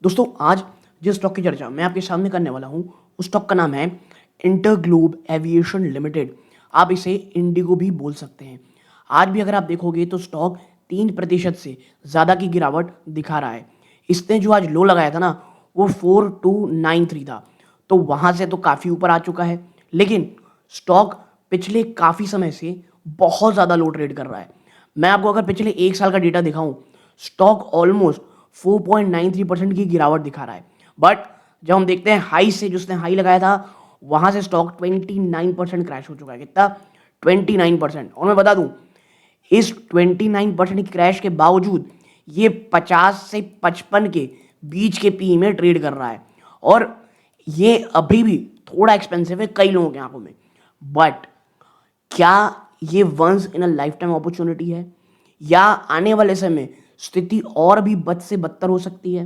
दोस्तों आज जिस स्टॉक की चर्चा मैं आपके सामने करने वाला हूं उस स्टॉक का नाम है इंटरग्लोब एविएशन लिमिटेड। आप इसे इंडिगो भी बोल सकते हैं। आज भी अगर आप देखोगे तो स्टॉक 3% से ज़्यादा की गिरावट दिखा रहा है। इसने जो आज लो लगाया था ना वो 4293 था, तो वहाँ से तो काफ़ी ऊपर आ चुका है, लेकिन स्टॉक पिछले काफ़ी समय से बहुत ज़्यादा लो ट्रेड कर रहा है। मैं आपको अगर पिछले एक साल का डेटा दिखाऊं, स्टॉक ऑलमोस्ट 4.93% की गिरावट दिखा रहा है। बट जब हम देखते हैं हाई से, जो उसने हाई लगाया था वहां से स्टॉक 29% क्रैश हो चुका है। कितना? 29%। और मैं बता दूं, इस 29% की क्रैश के बावजूद ये 50 से 55 के बीच के पी में ट्रेड कर रहा है, और ये अभी भी थोड़ा एक्सपेंसिव है कई लोगों की आंखों में। बट क्या ये once in a lifetime opportunity है, या आने वाले समय में स्थिति और भी बद से बदतर हो सकती है?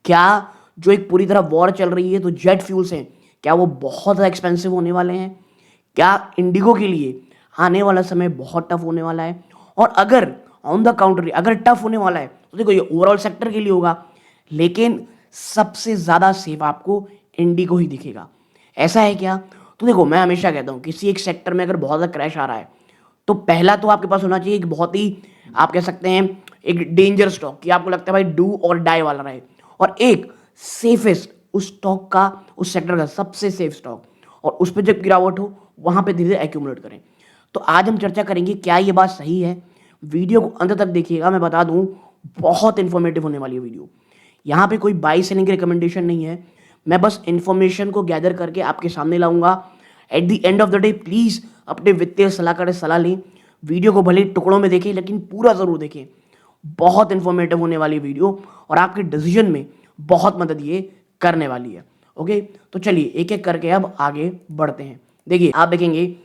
क्या जो एक पूरी तरह वॉर चल रही है तो जेट फ्यूल्स हैं, क्या वो बहुत ज़्यादा एक्सपेंसिव होने वाले हैं? क्या इंडिगो के लिए आने वाला समय बहुत टफ होने वाला है? और अगर ऑन द काउंटर अगर टफ होने वाला है तो देखो ये ओवरऑल सेक्टर के लिए होगा, लेकिन सबसे ज़्यादा सेफ आपको इंडिगो ही दिखेगा। ऐसा है क्या? तो देखो मैं हमेशा कहता हूँ किसी एक सेक्टर में अगर बहुत ज़्यादा क्रैश आ रहा है तो पहला तो आपके पास होना चाहिए एक बहुत ही, आप कह सकते हैं, एक डेंजर स्टॉक कि आपको लगता है भाई डू और डाई वाला रहे, और एक सेफेस्ट उस स्टॉक का, उस सेक्टर का सबसे सेफ स्टॉक, और उस पर जब गिरावट हो वहां पे धीरे धीरे एक्यूमुलेट करें। तो आज हम चर्चा करेंगे क्या ये बात सही है। वीडियो को अंत तक देखिएगा, मैं बता दूं बहुत इंफॉर्मेटिव होने वाली है वीडियो। यहाँ पे कोई बाई सेलिंग की रिकमेंडेशन नहीं है, मैं बस इंफॉर्मेशन को गैदर करके आपके सामने लाऊंगा। At the end of the day please अपने वित्तीय सलाहकार से सलाह लें। वीडियो को भले टुकड़ों में देखें लेकिन पूरा ज़रूर देखें। बहुत इंफॉर्मेटिव होने वाली वीडियो और आपके डिसीजन में बहुत मदद ये करने वाली है। ओके, तो चलिए एक एक करके अब आगे बढ़ते हैं। देखिए आप देखेंगे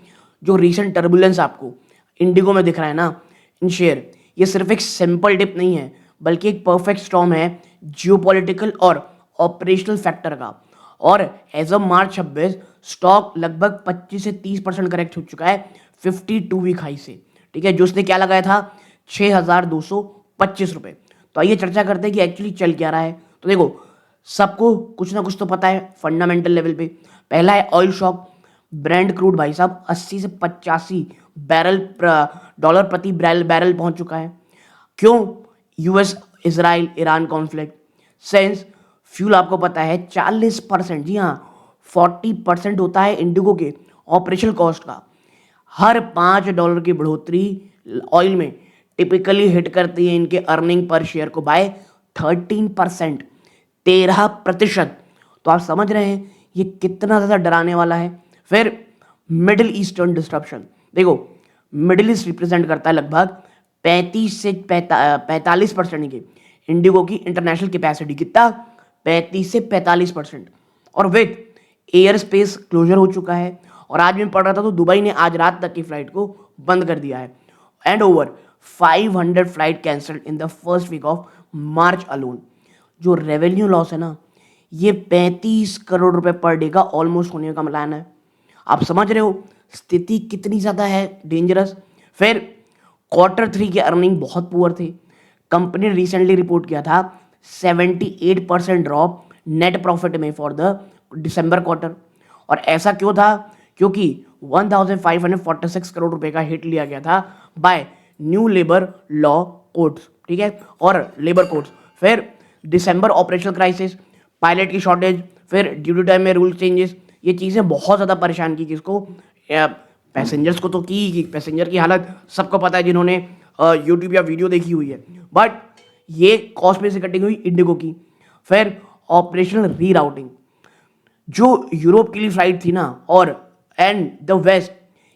जो रीसेंट टर्बुलेंस आपको इंडिगो में दिख रहा है ना इन शेयर, ये सिर्फ एक सिंपल डिप नहीं है बल्कि एक परफेक्ट स्टॉर्म है जियोपॉलिटिकल और ऑपरेशनल फैक्टर का। और एज ऑफ मार्च 26 स्टॉक लगभग 25 से 30% करेक्ट हो चुका है 52 वीक हाई से। ठीक है, जो उसने क्या लगाया था 6,225 रुपये। तो आइए चर्चा करते हैं कि एक्चुअली चल क्या रहा है। तो देखो सबको कुछ ना कुछ तो पता है फंडामेंटल लेवल पे। पहला है ऑयल शॉक। ब्रेंट क्रूड भाई साहब 80 से 85 बैरल डॉलर प्रति बैरल पहुंच चुका है। क्यों? US Israel Iran conflict. Sense fuel आपको पता है 40%, जी हाँ 40% होता है इंडिगो के ऑपरेशनल कॉस्ट का। हर $5 की बढ़ोतरी ऑयल में टिपिकली हिट करती है इनके अर्निंग पर शेयर को बाय 13%, 13%। तो आप समझ रहे हैं ये कितना ज़्यादा डराने वाला है। फिर मिडिल ईस्टर्न डिस्ट्रप्शन। देखो मिडिल ईस्ट रिप्रेजेंट करता है लगभग 35 से 45% की इंडिगो की इंटरनेशनल कैपेसिटी। कितना? 35 से 45%। और विद एयर स्पेस क्लोजर हो चुका है। और आज मैं पढ़ रहा था तो दुबई ने आज रात तक की फ्लाइट को बंद कर दिया है। And over 500 flight cancelled in the first week of March alone. जो रेवेन्यू लॉस है ना ये 35 करोड़ रुपए पर डे का ऑलमोस्ट होने का मिलान है। आप समझ रहे हो स्थिति कितनी ज़्यादा है डेंजरस। फिर Q3 के अर्निंग बहुत पुअर थे। कंपनी ने रिसेंटली रिपोर्ट किया था 78% ड्रॉप नेट प्रॉफिट में फॉर द दिसंबर क्वार्टर। और ऐसा क्यों था? क्योंकि 1546 करोड़ रुपए का हिट लिया गया था by new labour law codes. ठीक है, और लेबर कोड्स। फिर दिसंबर ऑपरेशनल क्राइसिस, पायलट की शॉर्टेज, फिर ड्यूटी टाइम में रूल चेंजेस, ये चीज़ें बहुत ज़्यादा परेशान की किसको? पैसेंजर्स को तो की पैसेंजर की हालत सबको पता है जिन्होंने यूट्यूब या वीडियो देखी हुई है। बट ये कॉस्ट में से कटिंग हुई इंडिगो की। फिर ऑपरेशनल रीराउटिंग, जो यूरोप के लिए फ्लाइट थी ना और एंड द वेस्ट,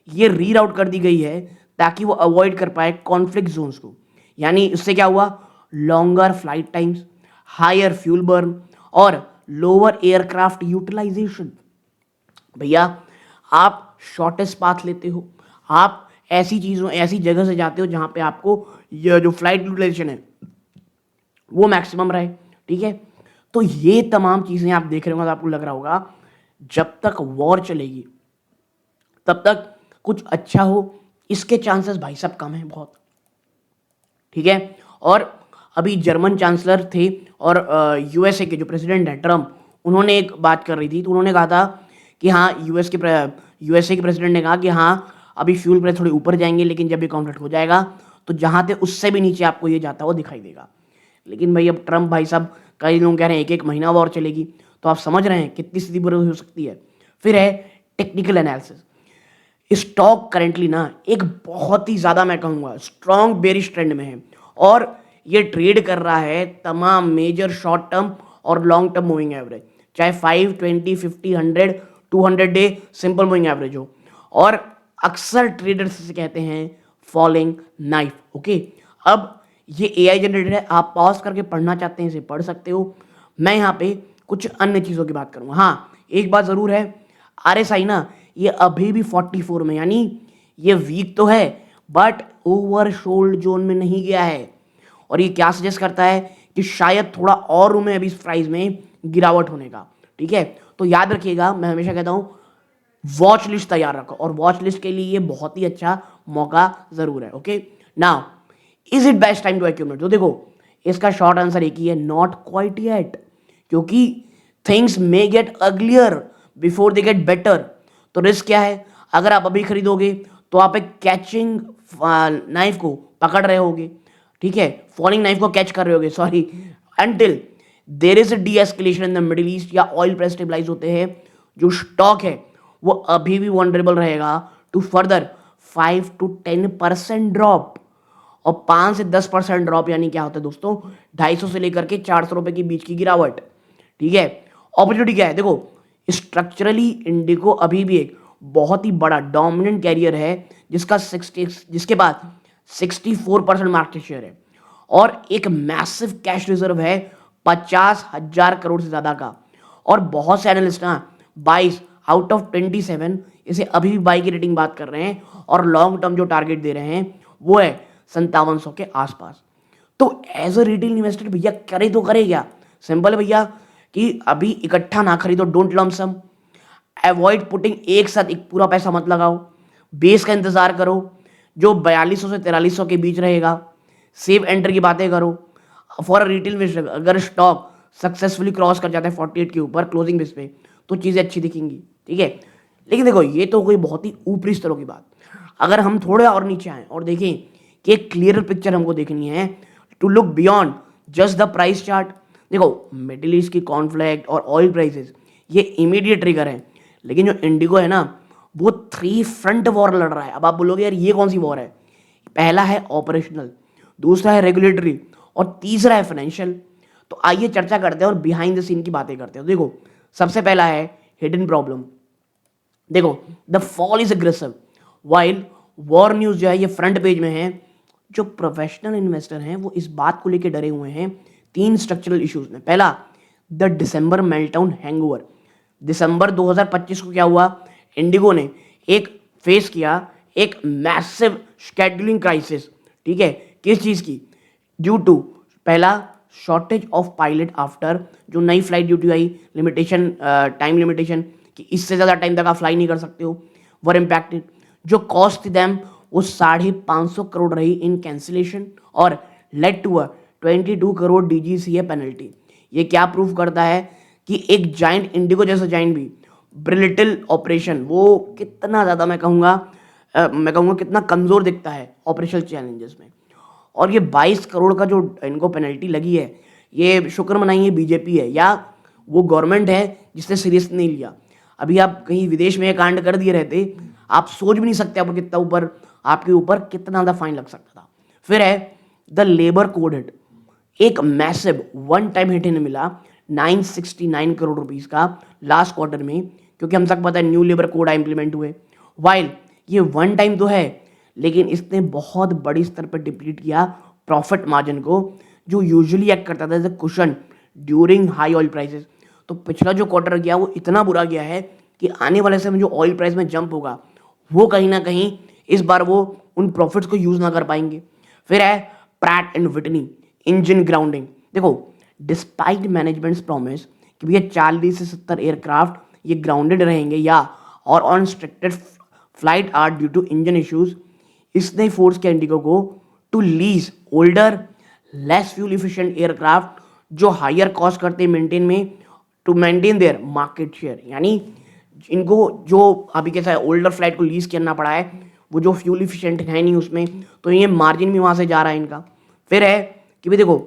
ये रीराउट कर दी गई है ताकि वो अवॉइड कर पाए कॉन्फ्लिक्ट जोन्स को। यानी इससे क्या हुआ? Longer flight times, higher fuel burn और लोअर एयरक्राफ्ट यूटिलाइजेशन। भैया आप शॉर्टेस्ट पाथ लेते हो, आप ऐसी जगह से जाते हो जहां पे आपको ये जो फ्लाइट यूटिलाइजेशन है वो मैक्सिमम रहे। ठीक है, तो ये तमाम चीजें आप देख रहे होंगे तो आपको लग रहा होगा जब तक वॉर चलेगी तब तक कुछ अच्छा हो, इसके चांसेस भाई साहब कम है बहुत। ठीक है, और अभी जर्मन चांसलर थे और यूएसए के जो प्रेसिडेंट हैं ट्रम्प, उन्होंने एक बात कर रही थी, तो उन्होंने कहा था कि हाँ, यूएसए के प्रेसिडेंट ने कहा कि हाँ, अभी फ्यूल प्राइस थोड़े ऊपर जाएंगे, लेकिन जब ये कॉन्फ्लिक्ट हो जाएगा तो जहाँ थे उससे भी नीचे आपको ये जाता हुआ दिखाई देगा। लेकिन भाई अब ट्रम्प भाई साहब, कई लोग कह रहे हैं एक एक महीना वॉर चलेगी, तो आप समझ रहे हैं कितनी स्थिति बुरी हो सकती है। फिर है टेक्निकल एनालिसिस। स्टॉक करेंटली ना एक बहुत ही ज़्यादा, मैं कहूँगा, स्ट्रॉन्ग बेरिश ट्रेंड में है और ये ट्रेड कर रहा है तमाम मेजर शॉर्ट टर्म और लॉन्ग टर्म मूविंग एवरेज, चाहे 5, 20, 50, 100, 200 डे सिंपल मूविंग एवरेज हो। और अक्सर ट्रेडर्स इसे कहते हैं फॉलिंग नाइफ। ओके, अब ये एआई जनरेटेड है, आप पॉज करके पढ़ना चाहते हैं इसे पढ़ सकते हो। मैं यहाँ पे कुछ अन्य चीज़ों की बात करूँगा। हाँ, एक बात ज़रूर है, आरएसआई ना ये अभी भी 44 में, यानी ये वीक तो है बट ओवर सोल्ड जोन में नहीं गया है। और ये क्या सजेस्ट करता है कि शायद थोड़ा और रूम है अभी इस प्राइस में गिरावट होने का। ठीक है, तो याद रखिएगा, मैं हमेशा कहता हूँ वॉच लिस्ट तैयार रखो, और वॉच लिस्ट के लिए ये बहुत ही अच्छा मौका जरूर है। Okay, now is it best time to accumulate? तो देखो, इसका शॉर्ट आंसर एक ही है, नॉट क्वाइट येट, क्योंकि things may get uglier before they get better. तो रिस्क क्या है? अगर आप अभी खरीदोगे तो आप एक कैचिंग नाइफ को पकड़ रहे होगे, ठीक है, फॉलिंग नाइफ को कैच कर रहे होगे, sorry, until there is a D escalation in the middle east या ऑयल प्राइस स्टेबलाइज होते हैं, जो स्टॉक है वो अभी भी वनरेबल रहेगा टू फर्दर 5 to 10% ड्रॉप। और 5 से 10% ड्रॉप यानी क्या होता है दोस्तों? 250 से लेकर के 400 रुपए के बीच की गिरावट। ठीक है, अपॉर्चुनिटी क्या है? देखो, स्ट्रक्चरली इंडिगो अभी भी एक बहुत ही बड़ा डोमिनेंट कैरियर है, जिसके पास 64% मार्केट शेयर है और एक मैसिव कैश रिजर्व है 50,000 करोड़ से ज्यादा का। और बहुत से एनालिस्ट ना 22 आउट ऑफ 27 इसे अभी भी बाई की रेटिंग बात कर रहे हैं, और लॉन्ग टर्म जो टारगेट दे रहे हैं वो है 5700 के आसपास। तो एज अ रिटेल इन्वेस्टर भैया करे तो करे क्या? सिंपल है भैया कि अभी इकट्ठा ना खरीदो, don't lump sum, avoid putting, एक साथ एक पूरा पैसा मत लगाओ, बेस का इंतजार करो जो 4200 से 4300 के बीच रहेगा, सेव एंटर की बातें करो। फॉर रिटेल इन्वेस्टर अगर स्टॉक सक्सेसफुली क्रॉस कर जाता है 48 के ऊपर क्लोजिंग बेस पे, तो चीज़ें अच्छी दिखेंगी। ठीक है, लेकिन देखो, ये तो कोई बहुत ही ऊपरी स्तरों की बात। अगर हम थोड़े और नीचे आए और देखें कि एक क्लियर पिक्चर हमको देखनी है, to look beyond just the price chart. देखो, मिडिल ईस्ट की कॉन्फ्लिक्ट और ऑयल प्राइसेस ये इमीडिएट ट्रिगर है, लेकिन जो इंडिगो है ना वो 3 फ्रंट वॉर लड़ रहा है। अब आप बोलोगे यार ये कौन सी वॉर है? पहला है ऑपरेशनल, दूसरा है रेगुलेटरी और तीसरा है फाइनेंशियल। तो आइए चर्चा करते हैं और बिहाइंड द सीन की बातें करते हैं। देखो, सबसे पहला है हिडन प्रॉब्लम। देखो, the fall is aggressive while war news जो है ये फ्रंट पेज में है। जो प्रोफेशनल इन्वेस्टर हैं वो इस बात को लेकर डरे हुए हैं 3 स्ट्रक्चरल इश्यूज में। पहला, द दिसंबर मेल्टडाउन हैंगओवर। दिसंबर 2025 को क्या हुआ? इंडिगो ने एक फेस किया एक मैसिव शेड्यूलिंग क्राइसिस। ठीक है, किस चीज की? ड्यू टू, पहला, शॉर्टेज ऑफ पायलट आफ्टर, जो नई फ्लाइट ड्यूटी आई, लिमिटेशन, टाइम लिमिटेशन कि इससे ज़्यादा टाइम तक आप फ्लाई नहीं कर सकते हो, वर इम्पैक्टेड। जो कॉस्ट थी दैम वो 550 करोड़ रही इन कैंसिलेशन और led to a 22 crore DGCA penalty. ये क्या प्रूव करता है कि एक जाइंट, इंडिगो जैसा जाइंट भी, ब्रिलिटल ऑपरेशन, वो कितना ज़्यादा, मैं कहूँगा कितना कमज़ोर दिखता है ऑपरेशनल चैलेंजेस में। और ये 22 करोड़ का जो इनको पेनल्टी लगी है, ये शुक्र मनाइए बीजेपी है या वो गवर्नमेंट है जिसने सीरियस नहीं लिया। अभी आप कहीं विदेश में ये कांड कर दिए रहते, आप सोच भी नहीं सकते आप कितना ऊपर, आपके ऊपर कितना ज़्यादा फाइन लग सकता था। फिर है द लेबर कोड हिट। एक मैसिव वन टाइम हिट इन्हें मिला 969 करोड़ रुपीस का लास्ट क्वार्टर में, क्योंकि हम सबको पता है न्यू लेबर कोड इंप्लीमेंट हुए। वाइल ये वन टाइम तो है, लेकिन इसने बहुत बड़ी स्तर पर डिप्लीट किया प्रॉफिट मार्जिन को, जो यूजुअली एक्ट करता था as a cushion during high oil prices. तो पिछला जो क्वार्टर गया वो इतना बुरा गया है कि आने वाले समय जो ऑयल प्राइस में जंप होगा वो कहीं ना कहीं इस बार वो उन प्रॉफिट्स को यूज ना कर पाएंगे। फिर है Pratt and Whitney engine grounding. देखो, डिस्पाइट मैनेजमेंट्स प्रॉमिस कि भैया 40 से 70 एयरक्राफ्ट ये ग्राउंडेड रहेंगे या और on restricted flight are due to engine issues, इसने फोर्स किया इंडिगो को to lease older less fuel efficient aircraft जो हायर कॉस्ट करते हैं मेंटेन में to maintain their market share, यानी इनको जो अभी कैसा है ओल्डर फ्लाइट को लीज करना पड़ा है, वो जो फ्यूल इफिशिएंट है नहीं उसमें, तो ये मार्जिन भी वहां से जा रहा है इनका। फिर है कि भाई देखो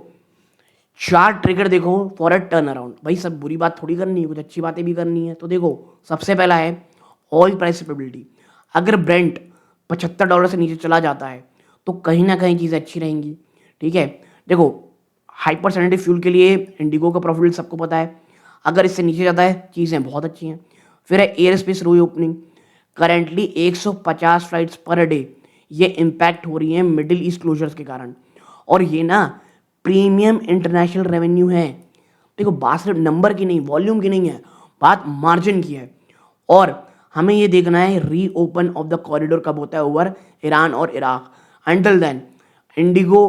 चार ट्रिगर देखो फॉर अ टर्न अराउंड। भाई सब बुरी बात थोड़ी करनी है, कुछ अच्छी बातें भी करनी है। तो देखो सबसे पहला है ऑयल प्राइस स्टेबिलिटी। अगर ब्रेंट $75 से नीचे चला जाता है तो कहीं ना कहीं चीज़ें अच्छी रहेंगी। ठीक है, देखो हाइपर सेनेटिव फ्यूल के लिए इंडिगो का प्रॉफिट सबको पता है, अगर इससे नीचे जाता है चीज़ें बहुत अच्छी हैं। फिर है एयर स्पेस री opening. Currently 150 flights per day ये इम्पैक्ट हो रही हैं मिडिल ईस्ट क्लोजर्स के कारण, और ये ना प्रीमियम इंटरनेशनल रेवेन्यू है। देखो बात सिर्फ नंबर की नहीं, वॉल्यूम की नहीं है, बात मार्जिन की है। और हमें ये देखना है री ओपन ऑफ द कॉरिडोर कब होता है ओवर ईरान और Iraq. Until then IndiGo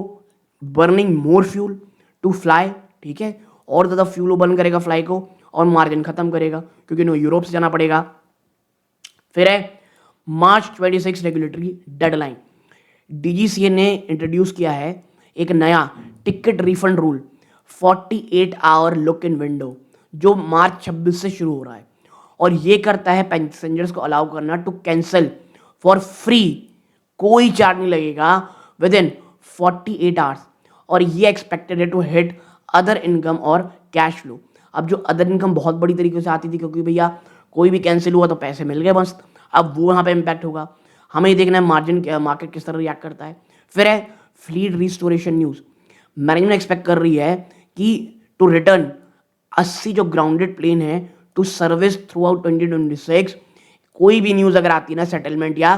burning more fuel to fly, ठीक है, और ज़्यादा फ्यूल बर्न करेगा फ्लाई को और मार्जिन खत्म करेगा क्योंकि इन्हें यूरोप से जाना पड़ेगा। फिर है मार्च 26 रेगुलेटरी डेडलाइन। डीजीसीए ने इंट्रोड्यूस किया है एक नया ticket refund rule 48 hour lock in window, जो मार्च 26 से शुरू हो रहा है, और ये करता है पैसेंजर्स को अलाउ करना टू कैंसिल फॉर फ्री, कोई चार्ज नहीं लगेगा विद इन 48 आवर्स। और ये एक्सपेक्टेड है टू हिट अदर इनकम और कैश फ्लो। अब जो अदर इनकम बहुत बड़ी तरीके से आती थी क्योंकि भैया कोई भी कैंसिल हुआ तो पैसे मिल गए बस, अब वो यहाँ पे इम्पैक्ट होगा। हमें ये देखना है मार्जिन मार्केट किस तरह रिएक्ट करता है। फिर है fleet restoration news. Management expect कर रही है कि टू रिटर्न 80 जो ग्राउंडेड प्लेन है टू सर्विस थ्रू आउट 2026। कोई भी न्यूज़ अगर आती है ना सेटलमेंट या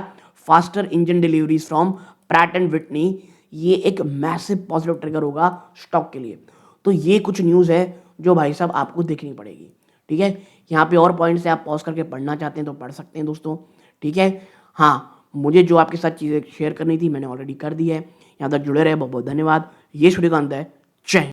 faster engine deliveries from Pratt and Whitney, ये एक मैसिव पॉजिटिव ट्रिगर होगा स्टॉक के लिए। तो ये कुछ न्यूज़ है जो भाई साहब आपको देखनी पड़ेगी। ठीक है, यहाँ पे और पॉइंट्स है, आप पॉज करके पढ़ना चाहते हैं तो पढ़ सकते हैं दोस्तों। ठीक है, हाँ मुझे जो आपके साथ चीज़ें शेयर करनी थी मैंने ऑलरेडी कर दी है। यहाँ तक जुड़े रहे, बहुत बहुत धन्यवाद। ये सूर्यकांत है, जय हिंद।